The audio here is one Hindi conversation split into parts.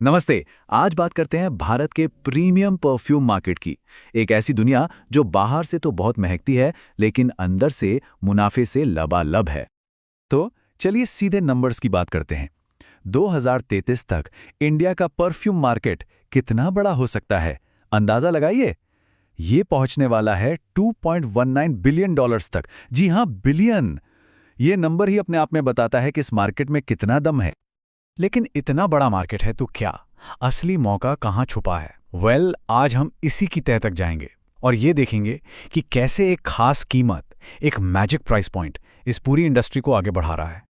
नमस्ते। आज बात करते हैं भारत के प्रीमियम परफ्यूम मार्केट की। एक ऐसी दुनिया जो बाहर से तो बहुत महकती है, लेकिन अंदर से मुनाफे से लबालब है। तो चलिए सीधे नंबर्स की बात करते हैं। 2033 तक इंडिया का परफ्यूम मार्केट कितना बड़ा हो सकता है, अंदाजा लगाइए। ये पहुंचने वाला है $2.19 बिलियन तक। जी हां, बिलियन। ये नंबर ही अपने आप में बताता है कि इस मार्केट में कितना दम है। लेकिन इतना बड़ा मार्केट है तो क्या असली मौका कहाँ छुपा है? आज हम इसी की तह तक जाएंगे और ये देखेंगे कि कैसे एक खास कीमत, एक मैजिक प्राइस पॉइंट इस पूरी इंडस्ट्री को आगे बढ़ा रहा है।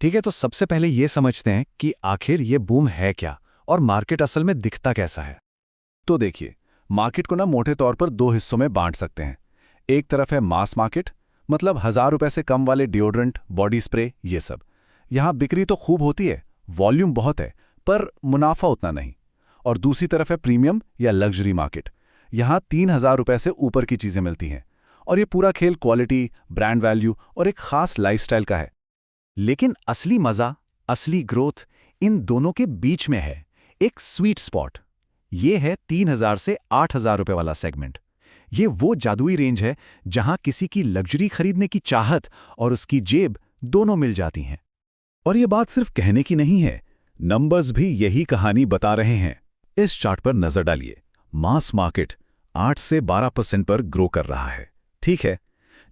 ठीक है, तो सबसे पहले ये समझते हैं कि आखिर ये बूम है क्या और मार्केट असल में दिखता कैसा है। तो देखिए, मार्केट को ना मोटे तौर पर दो हिस्सों में बांट सकते हैं। एक तरफ है मास मार्केट, मतलब ₹1000 से कम वाले डिओड्रेंट, बॉडी स्प्रे, ये सब। यहाँ बिक्री तो खूब होती है, वॉल्यूम बहुत है, पर मुनाफा उतना नहीं। और दूसरी तरफ है प्रीमियम या लग्जरी मार्केट। यहाँ ₹3000 से ऊपर की चीजें मिलती हैं और ये पूरा खेल क्वालिटी, ब्रांड वैल्यू और एक खास लाइफस्टाइल का है। लेकिन असली मजा, असली ग्रोथ इन दोनों के बीच में है, एक स्वीट स्पॉट। ये है 3000 से 8000 रुपए वाला सेगमेंट। ये वो जादुई रेंज है जहां किसी की लग्जरी खरीदने की चाहत और उसकी जेब दोनों मिल जाती हैं। और ये बात सिर्फ कहने की नहीं है, नंबर्स भी यही कहानी बता रहे हैं। इस चार्ट पर नजर डालिए। मास मार्केट 8 से 12% पर ग्रो कर रहा है, ठीक है।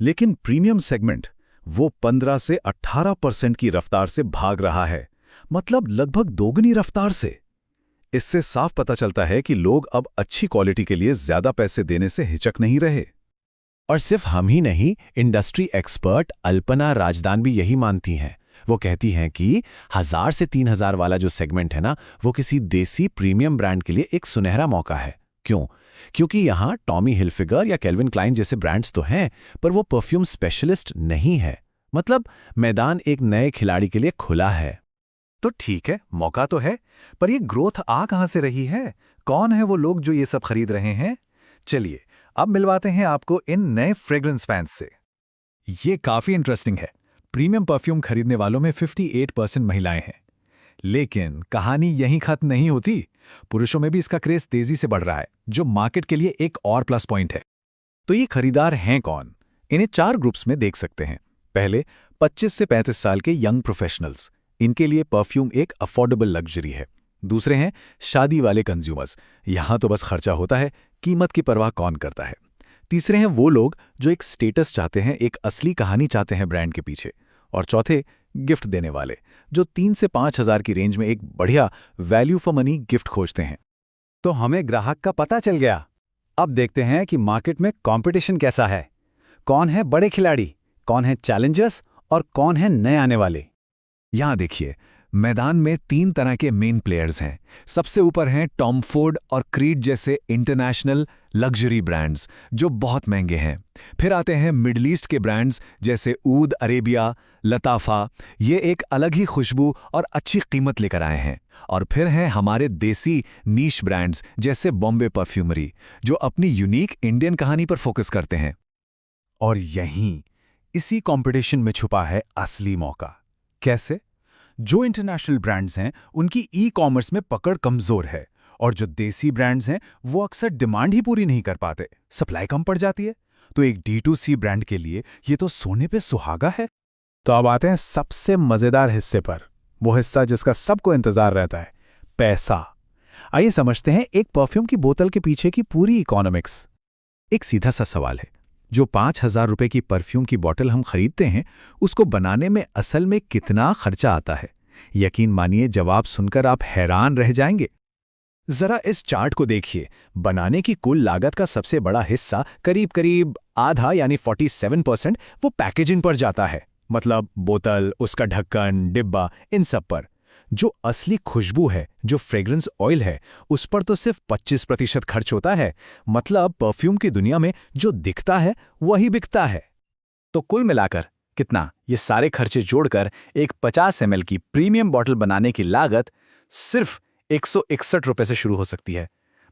लेकिन प्रीमियम सेगमेंट वो 15 से 18% की रफ्तार से भाग रहा है, मतलब लगभग दोगुनी रफ्तार से। इससे साफ पता चलता है कि लोग अब अच्छी क्वालिटी के लिए ज्यादा पैसे देने से हिचक नहीं रहे। और सिर्फ हम ही नहीं, इंडस्ट्री एक्सपर्ट अल्पना राजदान भी यही मानती हैं। वो कहती हैं कि 1000 से 3000 वाला जो सेगमेंट है ना, वो किसी देसी प्रीमियम ब्रांड के लिए एक सुनहरा मौका है। क्यों? क्योंकि यहाँ टॉमी हिलफिगर या केल्विन क्लाइन जैसे ब्रांड्स तो हैं, पर वो परफ्यूम स्पेशलिस्ट नहीं है। मतलब मैदान एक नए खिलाड़ी के लिए खुला है। तो ठीक है, मौका तो है, पर ये ग्रोथ आ कहां से रही है? कौन है वो लोग जो ये सब खरीद रहे हैं? चलिए अब मिलवाते हैं आपको इन नए फ्रेग्रेंस फैंस से। ये काफी इंटरेस्टिंग है। प्रीमियम परफ्यूम खरीदने वालों में 58% महिलाएं हैं। लेकिन कहानी यहीं खत्म नहीं होती। पुरुषों में भी इसका क्रेज तेजी से बढ़ रहा है, जो मार्केट के लिए एक और प्लस पॉइंट है। तो ये खरीदार हैं कौन? इन्हें 4 ग्रुप्स में देख सकते हैं। पहले 25 से 35 साल के यंग प्रोफेशनल्स, इनके लिए परफ्यूम एक अफोर्डेबल लग्जरी है। दूसरे हैं शादी वाले कंज्यूमर्स, यहां तो बस खर्चा होता है, कीमत की परवाह कौन करता है। तीसरे हैं वो लोग जो एक स्टेटस चाहते हैं, एक असली कहानी चाहते हैं ब्रांड के पीछे। और चौथे गिफ्ट देने वाले, जो 3 से 5000 की रेंज में एक बढ़िया वैल्यू फॉर मनी गिफ्ट खोजते हैं। तो हमें ग्राहक का पता चल गया। अब देखते हैं कि मार्केट में कंपटीशन कैसा है। कौन है बड़े खिलाड़ी, कौन है चैलेंजर्स और कौन है नए आने वाले। यहां देखिए, मैदान में 3 तरह के मेन प्लेयर्स हैं। सबसे ऊपर हैं टॉम फोर्ड और क्रीड जैसे इंटरनेशनल लग्जरी ब्रांड्स, जो बहुत महंगे हैं। फिर आते हैं मिडल ईस्ट के ब्रांड्स जैसे ऊद अरेबिया, लताफा, ये एक अलग ही खुशबू और अच्छी कीमत लेकर आए हैं। और फिर हैं हमारे देसी नीश ब्रांड्स जैसे बॉम्बे परफ्यूमरी, जो अपनी यूनिक इंडियन कहानी पर फोकस करते हैं। और यहीं इसी कंपटीशन में छुपा है असली मौका। कैसे? जो इंटरनेशनल ब्रांड्स हैं उनकी ई कॉमर्स में पकड़ कमजोर है, और जो देसी ब्रांड्स हैं वो अक्सर डिमांड ही पूरी नहीं कर पाते, सप्लाई कम पड़ जाती है। तो एक D2C ब्रांड के लिए ये तो सोने पे सुहागा है। तो अब आते हैं सबसे मजेदार हिस्से पर, वो हिस्सा जिसका सबको इंतजार रहता है, पैसा। आइए समझते हैं एक परफ्यूम की बोतल के पीछे की पूरी इकोनॉमिक्स। एक सीधा सा सवाल है, जो 5000 रुपए की परफ्यूम की बोतल हम खरीदते हैं, उसको बनाने में असल में कितना खर्चा आता है? यकीन मानिए, जवाब सुनकर आप हैरान रह जाएंगे। जरा इस चार्ट को देखिए। बनाने की कुल लागत का सबसे बड़ा हिस्सा, करीब करीब आधा यानी 47%, वो पैकेजिंग पर जाता है। मतलब बोतल, उसका ढक्कन, डिब्बा, इन सब पर। जो असली खुशबू है, जो फ्रेग्रेंस ऑयल है, उस पर तो सिर्फ 25% खर्च होता है। मतलब परफ्यूम की दुनिया में जो दिखता है वही बिकता है। तो कुल मिलाकर कितना? ये सारे खर्चे जोड़कर एक 50 ml की प्रीमियम बॉटल बनाने की लागत सिर्फ 161 रुपए से शुरू हो सकती है।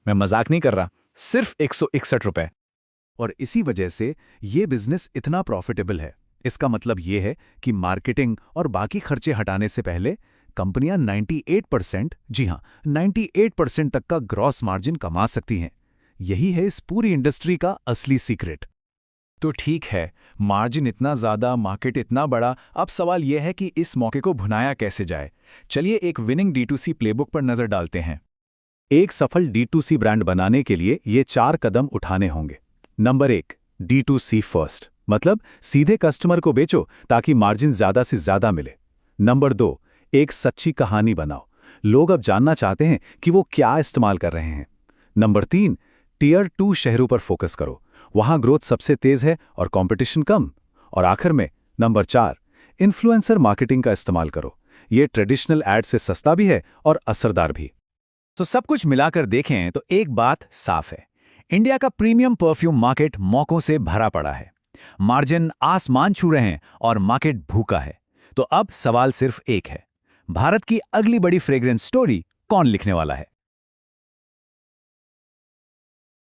मैं मजाक नहीं कर रहा, सिर्फ 161 रुपए। और इसी वजह से ये बिजनेस इतना प्रॉफिटेबल है। इसका मतलब ये है कि मार्केटिंग और बाकी खर्चे हटाने से पहले कंपनियां 98%, जी हां, 98% तक का ग्रॉस मार्जिन कमा सकती हैं। यही है इस पूरी इंडस्ट्री का असली सीक्रेट। तो ठीक है, मार्जिन इतना ज़्यादा, मार्केट इतना बड़ा, अब सवाल यह है कि इस मौके को भुनाया कैसे जाए। चलिए एक विनिंग D2C प्लेबुक पर नज़र डालते हैं। एक सफल D2C ब्रांड बनाने के लिए ये 4 कदम उठाने होंगे। नंबर 1, D2C फर्स्ट, मतलब सीधे कस्टमर को बेचो ताकि मार्जिन ज़्यादा से ज़्यादा मिले। नंबर 2, एक सच्ची कहानी बनाओ। लोग अब जानना चाहते हैं कि वो क्या इस्तेमाल कर रहे हैं। नंबर 3, टियर 2 शहरों पर फोकस करो, वहां ग्रोथ सबसे तेज है और कंपटीशन कम। और आखिर में नंबर 4, इन्फ्लुएंसर मार्केटिंग का इस्तेमाल करो। ये ट्रेडिशनल एड से सस्ता भी है और असरदार भी। तो सब कुछ मिलाकर देखें तो एक बात साफ है, इंडिया का प्रीमियम परफ्यूम मार्केट मौकों से भरा पड़ा है। मार्जिन आसमान छू रहे हैं और मार्केट भूखा है। तो अब सवाल सिर्फ एक है, भारत की अगली बड़ी फ्रेग्रेंस स्टोरी कौन लिखने वाला है?